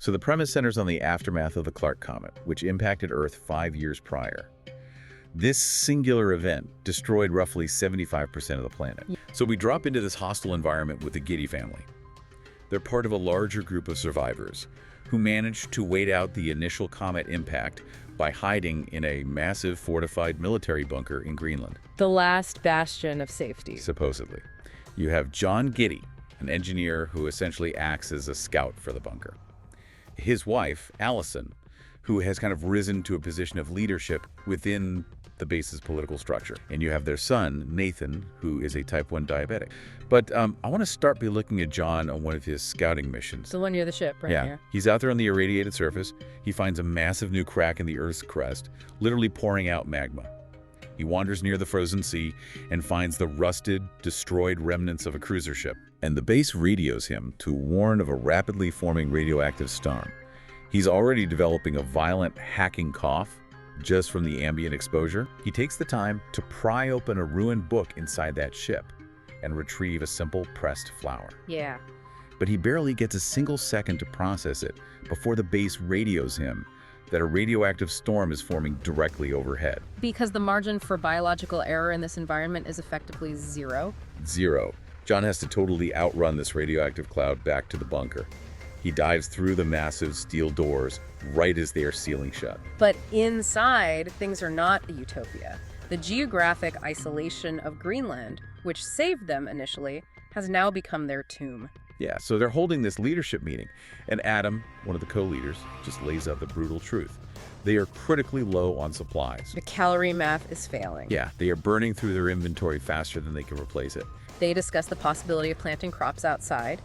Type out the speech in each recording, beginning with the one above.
So the premise centers on the aftermath of the Clarke comet, which impacted Earth 5 years prior. This singular event destroyed roughly 75% of the planet. So we drop into this hostile environment with the Garrity family. They're part of a larger group of survivors who managed to wait out the initial comet impact by hiding in a massive fortified military bunker in Greenland. The last bastion of safety. Supposedly. You have John Garrity, an engineer who essentially acts as a scout for the bunker. His wife, Allison, who has kind of risen to a position of leadership within the base's political structure. And you have their son, Nathan, who is a type 1 diabetic. But I want to start by looking at John on one of his scouting missions. The one near the ship, right here. He's out there on the irradiated surface. He finds a massive new crack in the Earth's crust, literally pouring out magma. He wanders near the frozen sea and finds the rusted, destroyed remnants of a cruiser ship. And the base radios him to warn of a rapidly forming radioactive storm. He's already developing a violent hacking cough just from the ambient exposure. He takes the time to pry open a ruined book inside that ship and retrieve a simple pressed flower. Yeah. But he barely gets a single second to process it before the base radios him that a radioactive storm is forming directly overhead. Because the margin for biological error in this environment is effectively zero. Zero. John has to totally outrun this radioactive cloud back to the bunker. He dives through the massive steel doors right as they are sealing shut. But inside, things are not a utopia. The geographic isolation of Greenland, which saved them initially, has now become their tomb. Yeah, so they're holding this leadership meeting, and Adam, one of the co-leaders, just lays out the brutal truth. They are critically low on supplies. The calorie math is failing. Yeah, they are burning through their inventory faster than they can replace it. They discuss the possibility of planting crops outside,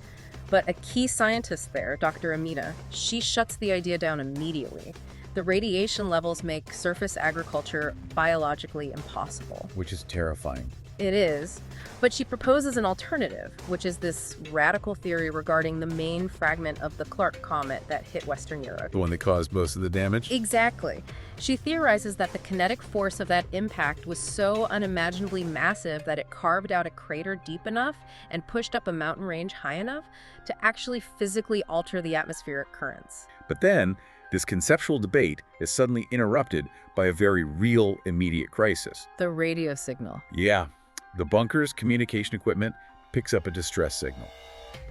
but a key scientist there, Dr. Amita, she shuts the idea down immediately. The radiation levels make surface agriculture biologically impossible. Which is terrifying. It is, but she proposes an alternative, which is this radical theory regarding the main fragment of the Clarke comet that hit Western Europe. The one that caused most of the damage? Exactly. She theorizes that the kinetic force of that impact was so unimaginably massive that it carved out a crater deep enough and pushed up a mountain range high enough to actually physically alter the atmospheric currents. But then, this conceptual debate is suddenly interrupted by a very real, immediate crisis. The radio signal. Yeah. The bunker's communication equipment picks up a distress signal.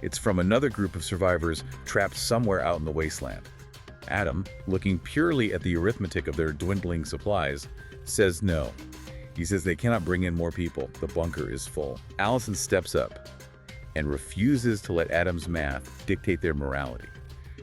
It's from another group of survivors trapped somewhere out in the wasteland. Adam, looking purely at the arithmetic of their dwindling supplies, says no. He says they cannot bring in more people. The bunker is full. Allison steps up and refuses to let Adam's math dictate their morality.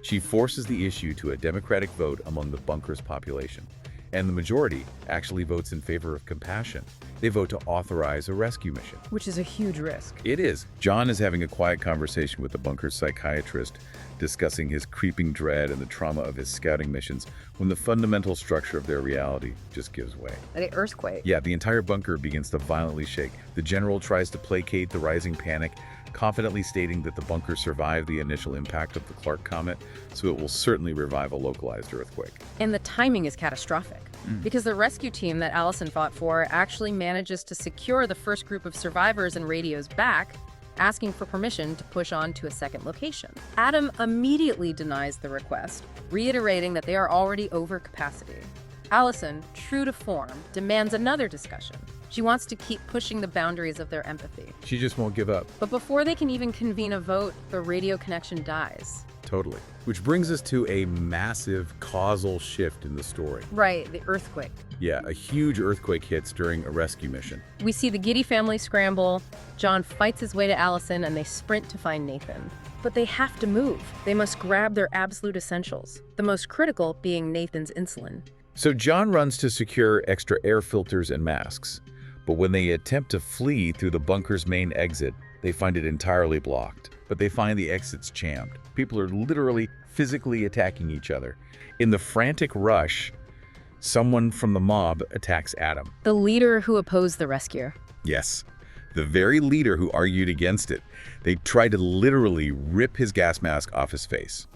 She forces the issue to a democratic vote among the bunker's population. And the majority actually votes in favor of compassion. They vote to authorize a rescue mission. Which is a huge risk. It is. John is having a quiet conversation with the bunker's psychiatrist, discussing his creeping dread and the trauma of his scouting missions, when the fundamental structure of their reality just gives way. An earthquake. Yeah, the entire bunker begins to violently shake. The general tries to placate the rising panic, confidently stating that the bunker survived the initial impact of the Clarke comet, so it will certainly revive a localized earthquake. And the timing is catastrophic, because the rescue team that Allison fought for actually manages to secure the first group of survivors and radios back, asking for permission to push on to a second location. Adam immediately denies the request, reiterating that they are already over capacity. Allison, true to form, demands another discussion. She wants to keep pushing the boundaries of their empathy. She just won't give up. But before they can even convene a vote, the radio connection dies. Totally. Which brings us to a massive causal shift in the story. Right, the earthquake. Yeah, a huge earthquake hits during a rescue mission. We see the Garrity family scramble. John fights his way to Allison, and they sprint to find Nathan. But they have to move. They must grab their absolute essentials, the most critical being Nathan's insulin. So John runs to secure extra air filters and masks. But when they attempt to flee through the bunker's main exit, they find it entirely blocked. But they find the exits jammed. People are literally physically attacking each other. In the frantic rush, someone from the mob attacks Adam. The leader who opposed the rescue. Yes, the very leader who argued against it. They tried to literally rip his gas mask off his face.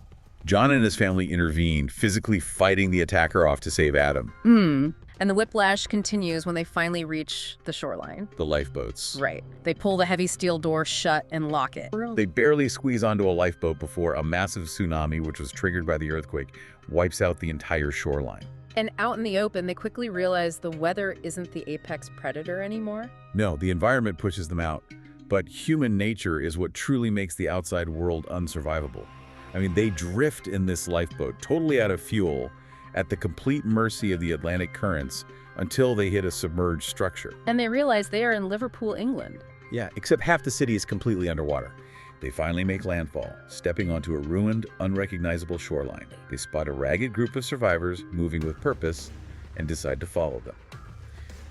John and his family intervened, physically fighting the attacker off to save Adam. And the whiplash continues when they finally reach the shoreline. The lifeboats. Right. They pull the heavy steel door shut and lock it. They barely squeeze onto a lifeboat before a massive tsunami, which was triggered by the earthquake, wipes out the entire shoreline. And out in the open, they quickly realize the weather isn't the apex predator anymore. No, the environment pushes them out, but human nature is what truly makes the outside world unsurvivable. I mean, they drift in this lifeboat, totally out of fuel, at the complete mercy of the Atlantic currents until they hit a submerged structure. And they realize they are in Liverpool, England. Yeah, except half the city is completely underwater. They finally make landfall, stepping onto a ruined, unrecognizable shoreline. They spot a ragged group of survivors moving with purpose and decide to follow them.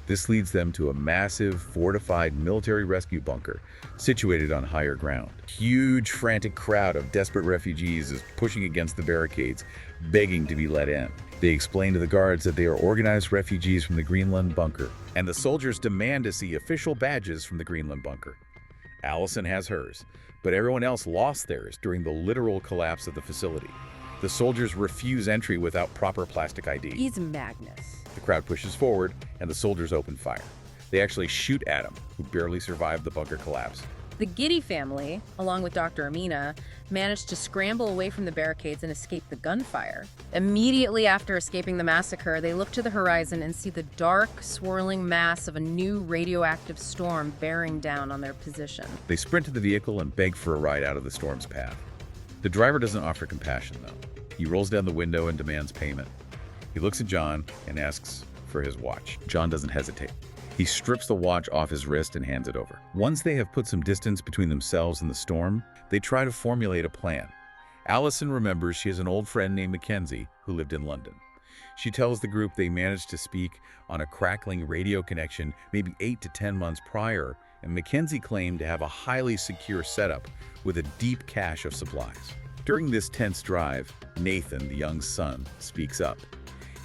This leads them to a massive, fortified military rescue bunker situated on higher ground. Huge, frantic crowd of desperate refugees is pushing against the barricades, begging to be let in. They explain to the guards that they are organized refugees from the Greenland bunker, and the soldiers demand to see official badges from the Greenland bunker. Allison has hers, but everyone else lost theirs during the literal collapse of the facility. The soldiers refuse entry without proper plastic ID. He's Magnus. The crowd pushes forward, and the soldiers open fire. They actually shoot Adam, who barely survived the bunker collapse. The Giddy family, along with Dr. Amina, managed to scramble away from the barricades and escape the gunfire. Immediately after escaping the massacre, they look to the horizon and see the dark, swirling mass of a new radioactive storm bearing down on their position. They sprint to the vehicle and beg for a ride out of the storm's path. The driver doesn't offer compassion, though. He rolls down the window and demands payment. He looks at John and asks for his watch. John doesn't hesitate. He strips the watch off his wrist and hands it over. Once they have put some distance between themselves and the storm, they try to formulate a plan. Allison remembers she has an old friend named Mackenzie who lived in London. She tells the group they managed to speak on a crackling radio connection maybe 8 to 10 months prior, and Mackenzie claimed to have a highly secure setup with a deep cache of supplies. During this tense drive, Nathan, the young son, speaks up.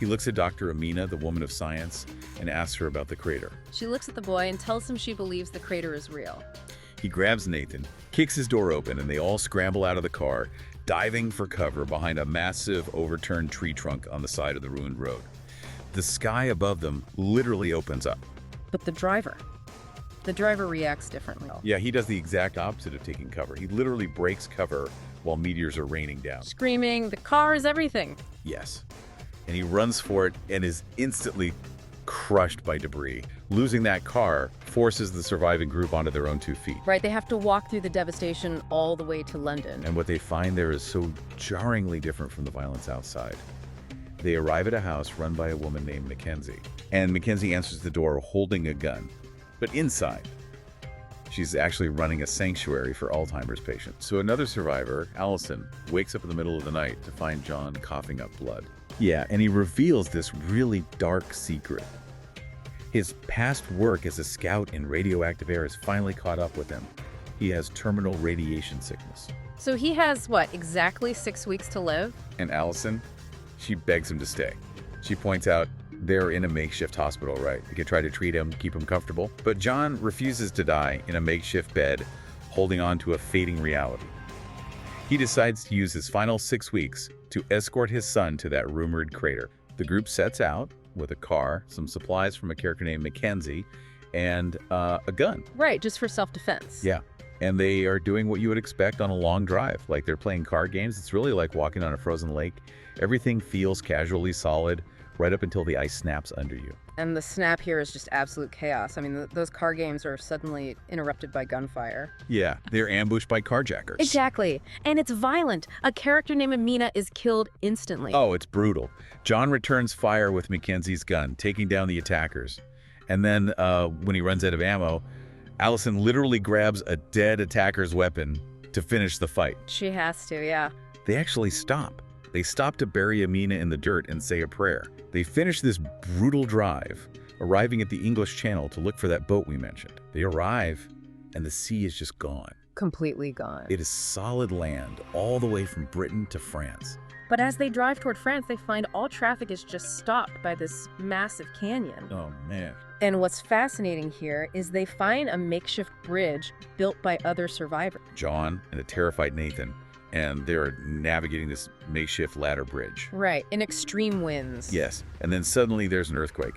He looks at Dr. Amina, the woman of science, and asks her about the crater. She looks at the boy and tells him she believes the crater is real. He grabs Nathan, kicks his door open, and they all scramble out of the car, diving for cover behind a massive overturned tree trunk on the side of the ruined road. The sky above them literally opens up. But the driver reacts differently. Yeah, he does the exact opposite of taking cover. He literally breaks cover while meteors are raining down. Screaming, "The car is everything!" Yes. And he runs for it and is instantly crushed by debris. Losing that car forces the surviving group onto their own 2 feet. Right, they have to walk through the devastation all the way to London. And what they find there is so jarringly different from the violence outside. They arrive at a house run by a woman named Mackenzie. And Mackenzie answers the door holding a gun. But inside, she's actually running a sanctuary for Alzheimer's patients. So another survivor, Allison, wakes up in the middle of the night to find John coughing up blood. Yeah, and he reveals this really dark secret. His past work as a scout in radioactive air has finally caught up with him. He has terminal radiation sickness. So he has, what, exactly 6 weeks to live? And Allison, she begs him to stay. She points out they're in a makeshift hospital, right? They could try to treat him, keep him comfortable. But John refuses to die in a makeshift bed, holding on to a fading reality. He decides to use his final 6 weeks to escort his son to that rumored crater. The group sets out with a car, some supplies from a character named Mackenzie, and a gun. Right, just for self-defense. Yeah, and they are doing what you would expect on a long drive. Like they're playing card games. It's really like walking on a frozen lake. Everything feels casually solid right up until the ice snaps under you. And the snap here is just absolute chaos. I mean, those car games are suddenly interrupted by gunfire. Yeah, they're ambushed by carjackers. Exactly. And it's violent. A character named Amina is killed instantly. Oh, it's brutal. John returns fire with Mackenzie's gun, taking down the attackers. And then when he runs out of ammo, Allison literally grabs a dead attacker's weapon to finish the fight. She has to, yeah. They actually stop. They stop to bury Amina in the dirt and say a prayer. They finish this brutal drive, arriving at the English Channel to look for that boat we mentioned. They arrive, and the sea is just gone. Completely gone. It is solid land all the way from Britain to France. But as they drive toward France, they find all traffic is just stopped by this massive canyon. Oh, man. And what's fascinating here is they find a makeshift bridge built by other survivors. John and a terrified Nathan, and they're navigating this makeshift ladder bridge. Right, in extreme winds. Yes, and then suddenly there's an earthquake.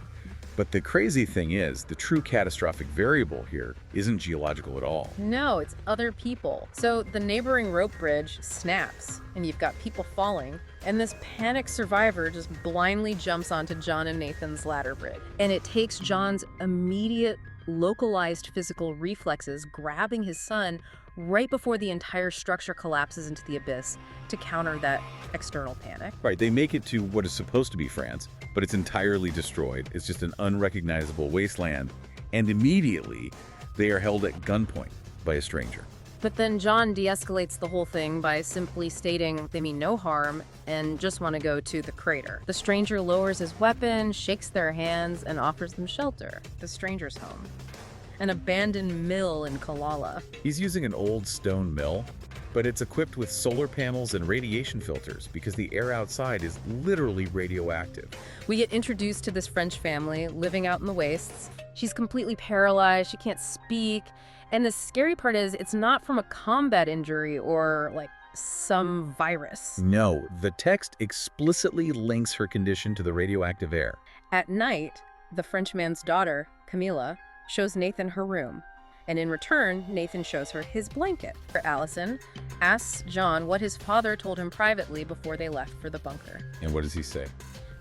But the crazy thing is, the true catastrophic variable here isn't geological at all. No, it's other people. So the neighboring rope bridge snaps, and you've got people falling, and this panicked survivor just blindly jumps onto John and Nathan's ladder bridge. And it takes John's immediate, localized physical reflexes grabbing his son right before the entire structure collapses into the abyss to counter that external panic. Right, they make it to what is supposed to be France, but it's entirely destroyed. It's just an unrecognizable wasteland, and immediately they are held at gunpoint by a stranger. But then John de-escalates the whole thing by simply stating they mean no harm and just want to go to the crater. The stranger lowers his weapon, shakes their hands, and offers them shelter. The stranger's home. An abandoned mill in Kalala. He's using an old stone mill, but it's equipped with solar panels and radiation filters because the air outside is literally radioactive. We get introduced to this French family living out in the wastes. She's completely paralyzed, she can't speak, and the scary part is it's not from a combat injury or like some virus. No, the text explicitly links her condition to the radioactive air. At night, the Frenchman's daughter, Camilla, shows Nathan her room, and in return, Nathan shows her his blanket. Allison asks John what his father told him privately before they left for the bunker. And what does he say?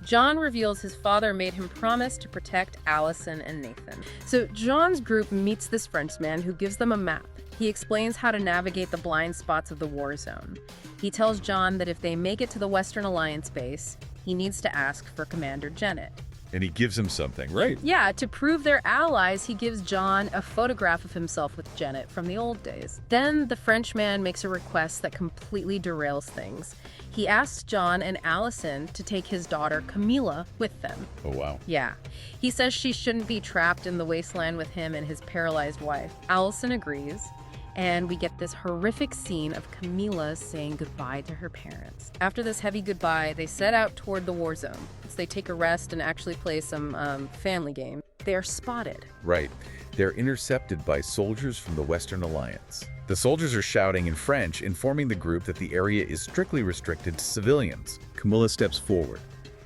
John reveals his father made him promise to protect Allison and Nathan. So John's group meets this Frenchman who gives them a map. He explains how to navigate the blind spots of the war zone. He tells John that if they make it to the Western Alliance base, he needs to ask for Commander Jennett. And he gives him something, right? Yeah, to prove they're allies, he gives John a photograph of himself with Jennett from the old days. Then the Frenchman makes a request that completely derails things. He asks John and Allison to take his daughter Camilla with them. Oh, wow. Yeah. He says she shouldn't be trapped in the wasteland with him and his paralyzed wife. Allison agrees, and we get this horrific scene of Camilla saying goodbye to her parents. After this heavy goodbye, they set out toward the war zone. So they take a rest and actually play some family game. They are spotted. Right. They're intercepted by soldiers from the Western Alliance. The soldiers are shouting in French, informing the group that the area is strictly restricted to civilians. Camilla steps forward.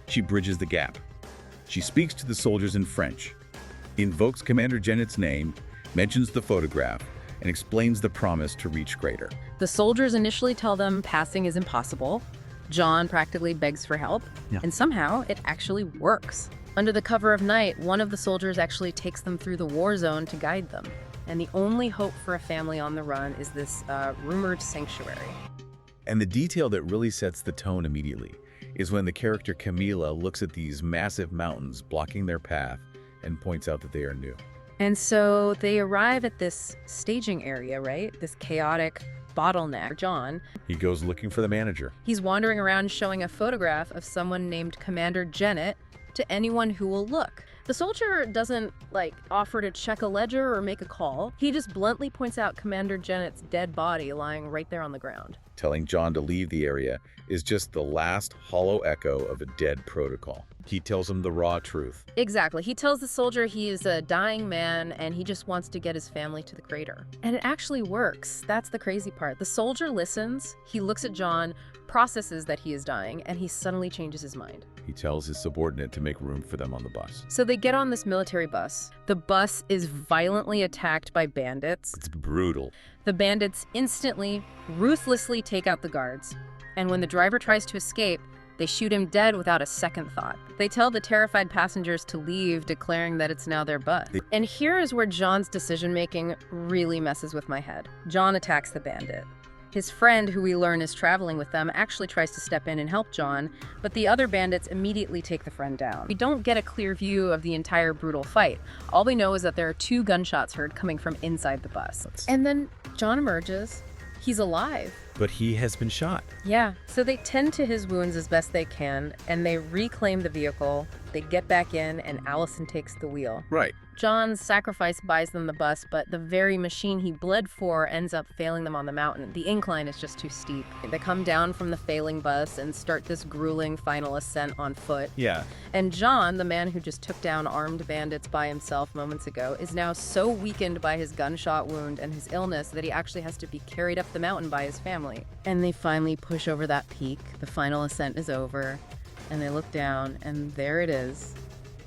She bridges the gap. She speaks to the soldiers in French, invokes Commander Jennett's name, mentions the photograph, and explains the promise to reach crater. The soldiers initially tell them passing is impossible. John practically begs for help, and somehow it actually works. Under the cover of night, one of the soldiers actually takes them through the war zone to guide them. And the only hope for a family on the run is this rumored sanctuary. And the detail that really sets the tone immediately is when the character Camilla looks at these massive mountains blocking their path and points out that they are new. And so they arrive at this staging area, right? This chaotic bottleneck. John, He goes looking for the manager. he's wandering around showing a photograph of someone named Commander Jennett to anyone who will look. The soldier doesn't, offer to check a ledger or make a call. He just bluntly points out Commander Jennett's dead body lying right there on the ground. Telling John to leave the area is just the last hollow echo of a dead protocol. He tells him the raw truth. Exactly. He tells the soldier he is a dying man and he just wants to get his family to the crater. And it actually works. That's the crazy part. The soldier listens, he looks at John, processes that he is dying, and he suddenly changes his mind. He tells his subordinate to make room for them on the bus. So they get on this military bus. The bus is violently attacked by bandits. It's brutal. The bandits instantly, ruthlessly take out the guards. And when the driver tries to escape, they shoot him dead without a second thought. They tell the terrified passengers to leave, declaring that it's now their bus. And here is where John's decision-making really messes with my head. John attacks the bandit. His friend, who we learn is traveling with them, actually tries to step in and help John, but the other bandits immediately take the friend down. We don't get a clear view of the entire brutal fight. All we know is that there are 2 gunshots heard coming from inside the bus. And then John emerges. He's alive. But he has been shot. Yeah, so they tend to his wounds as best they can, and they reclaim the vehicle. They get back in, and Allison takes the wheel. Right. John's sacrifice buys them the bus, but the very machine he bled for ends up failing them on the mountain. The incline is just too steep. They come down from the failing bus and start this grueling final ascent on foot. Yeah. And John, the man who just took down armed bandits by himself moments ago, is now so weakened by his gunshot wound and his illness that he actually has to be carried up the mountain by his family. And they finally push over that peak. The final ascent is over, and they look down, and there it is.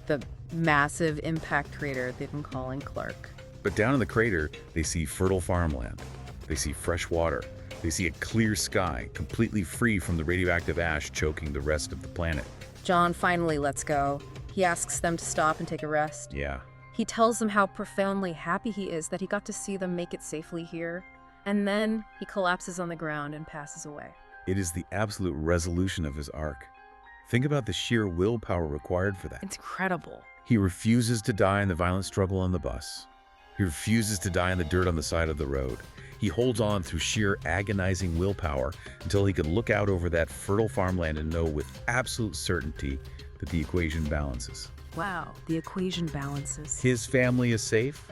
The massive impact crater they've been calling Clarke. But down in the crater, they see fertile farmland. They see fresh water. They see a clear sky, completely free from the radioactive ash choking the rest of the planet. John finally lets go. He asks them to stop and take a rest. Yeah. He tells them how profoundly happy he is that he got to see them make it safely here. And then he collapses on the ground and passes away. It is the absolute resolution of his arc. Think about the sheer willpower required for that. It's incredible. He refuses to die in the violent struggle on the bus. He refuses to die in the dirt on the side of the road. He holds on through sheer agonizing willpower until he can look out over that fertile farmland and know with absolute certainty that the equation balances. Wow, the equation balances. His family is safe.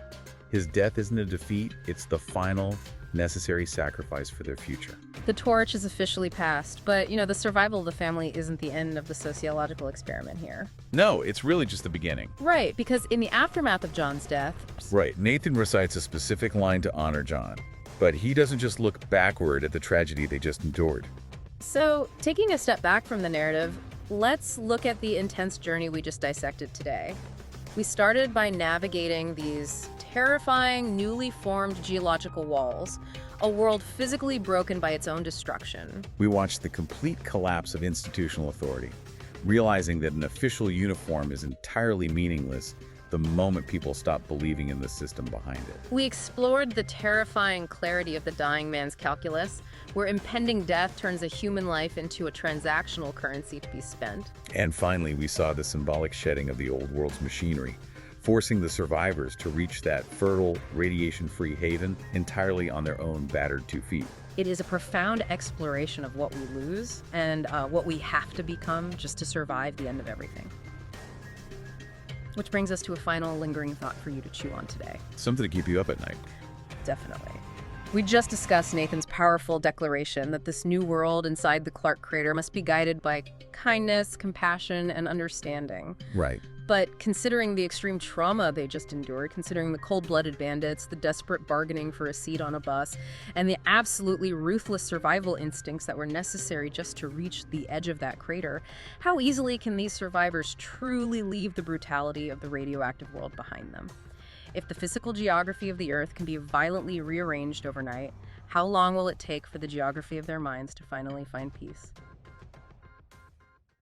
His death isn't a defeat. It's the final necessary sacrifice for their future. The torch is officially passed, but, the survival of the family isn't the end of the sociological experiment here. No, it's really just the beginning. Right, because in the aftermath of John's death... Right, Nathan recites a specific line to honor John, but he doesn't just look backward at the tragedy they just endured. So, taking a step back from the narrative, let's look at the intense journey we just dissected today. We started by navigating these terrifying, newly formed geological walls, a world physically broken by its own destruction. We watched the complete collapse of institutional authority, realizing that an official uniform is entirely meaningless the moment people stop believing in the system behind it. We explored the terrifying clarity of the dying man's calculus, where impending death turns a human life into a transactional currency to be spent. And finally, we saw the symbolic shedding of the old world's machinery, forcing the survivors to reach that fertile, radiation-free haven entirely on their own battered 2 feet. It is a profound exploration of what we lose and what we have to become just to survive the end of everything. Which brings us to a final lingering thought for you to chew on today. Something to keep you up at night. Definitely. We just discussed Nathan's powerful declaration that this new world inside the Clarke crater must be guided by kindness, compassion, and understanding. Right. But considering the extreme trauma they just endured, considering the cold-blooded bandits, the desperate bargaining for a seat on a bus, and the absolutely ruthless survival instincts that were necessary just to reach the edge of that crater, how easily can these survivors truly leave the brutality of the radioactive world behind them? If the physical geography of the Earth can be violently rearranged overnight, how long will it take for the geography of their minds to finally find peace?